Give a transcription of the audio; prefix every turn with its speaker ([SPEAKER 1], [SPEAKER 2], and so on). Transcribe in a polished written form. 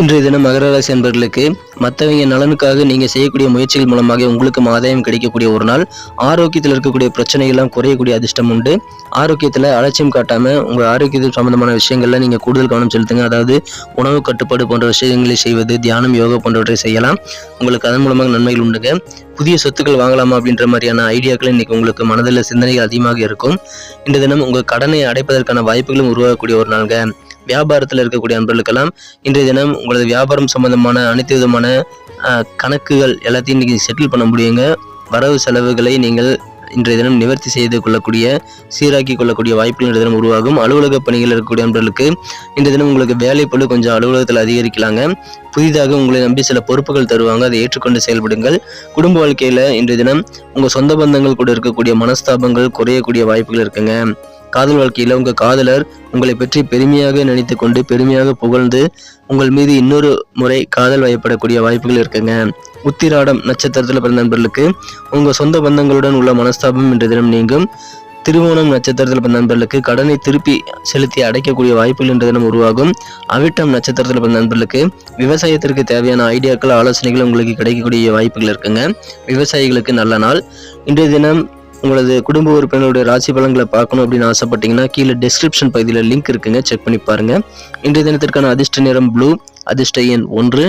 [SPEAKER 1] இன்றைய தினம் மகர ராசி அன்பர்களுக்கு மற்றவங்க நலனுக்காக நீங்கள் செய்யக்கூடிய முயற்சிகள் மூலமாக உங்களுக்கு ஆதாயம் கிடைக்கக்கூடிய ஒரு நாள். ஆரோக்கியத்தில் இருக்கக்கூடிய பிரச்சனைகள்லாம் குறையக்கூடிய அதிர்ஷ்டம் உண்டு. ஆரோக்கியத்தில் அலட்சியம் காட்டாமல் உங்கள் ஆரோக்கியத்தில் சம்பந்தமான விஷயங்கள்ல நீங்கள் கூடுதல் கவனம் செலுத்துங்க. அதாவது உணவு கட்டுப்பாடு போன்ற விஷயங்களை செய்வது, தியானம், யோகா போன்றவற்றை செய்யலாம். உங்களுக்கு அதன் மூலமாக நன்மைகள் உண்டுங்க. புதிய சொத்துக்கள் வாங்கலாமா அப்படின்ற மாதிரியான ஐடியாக்கள் இன்னைக்கு உங்களுக்கு மனதில் சிந்தனைகள் அதிகமாக இருக்கும். இந்த தினம் உங்கள் கடனை அடைப்பதற்கான வாய்ப்புகளும் உருவாகக்கூடிய ஒரு நாள்ங்க. வியாபாரத்தில் இருக்கக்கூடிய நண்பர்களுக்கெல்லாம் இன்றைய தினம் உங்களது வியாபாரம் சம்பந்தமான அனைத்து விதமான கணக்குகள் எல்லாத்தையும் இன்னைக்கு செட்டில் பண்ண முடியுங்க. வரவு செலவுகளை நீங்கள் இன்றைய தினம் நிவர்த்தி செய்து கொள்ளக்கூடிய, சீராக்கி கொள்ளக்கூடிய வாய்ப்புகள் இன்றைய தினம் உருவாகும். அலுவலக பணிகள் இருக்கக்கூடிய நண்பர்களுக்கு இன்றைய தினம் உங்களுக்கு வேலைப்பளு கொஞ்சம் அலுவலகத்தில் அதிகரிக்கலாங்க. புதிதாக உங்களை நம்பி சில பொறுப்புகள் தருவாங்க, அதை ஏற்றுக்கொண்டு செயல்படுங்கள். குடும்ப வாழ்க்கையில் இன்றைய தினம் உங்கள் சொந்த பந்தங்கள் கூட இருக்கக்கூடிய மனஸ்தாபங்கள் குறையக்கூடிய வாய்ப்புகள் இருக்குங்க. காதல் வாழ்க்கையில் உங்கள் காதலர் உங்களை பற்றி பெருமையாக நினைத்து கொண்டு பெருமையாக புகழ்ந்து உங்கள் மீது இன்னொரு முறை காதல் வயப்படக்கூடிய வாய்ப்புகள் இருக்குங்க. உத்திராடம் நட்சத்திரத்தில் பிறந்த நண்பர்களுக்கு உங்கள் சொந்த பந்தங்களுடன் உள்ள மனஸ்தாபம் இன்றைய தினம் நீங்கும். திருவோணம் நட்சத்திரத்தில் பிறந்த நண்பர்களுக்கு கடனை திருப்பி செலுத்தி அடைக்கக்கூடிய வாய்ப்புகள் இன்றைய தினம் உருவாகும். அவிட்டம் நட்சத்திரத்தில் பிறந்த நண்பர்களுக்கு விவசாயத்திற்கு தேவையான ஐடியாக்கள், ஆலோசனைகள் உங்களுக்கு கிடைக்கக்கூடிய வாய்ப்புகள் இருக்குங்க. விவசாயிகளுக்கு நல்ல நாள். இன்றைய தினம் உங்களது குடும்ப உறுப்பினருடைய ராசி பலன்களை பார்க்கணும் அப்படின்னு ஆசைப்பட்டீங்கன்னா கீழே டிஸ்கிரிப்ஷன் பகுதியில் லிங்க் இருக்குங்க, செக் பண்ணி பாருங்க. இன்றைய தினத்திற்கான அதிர்ஷ்ட நிறம் ப்ளூ, அதிர்ஷ்ட எண் 1.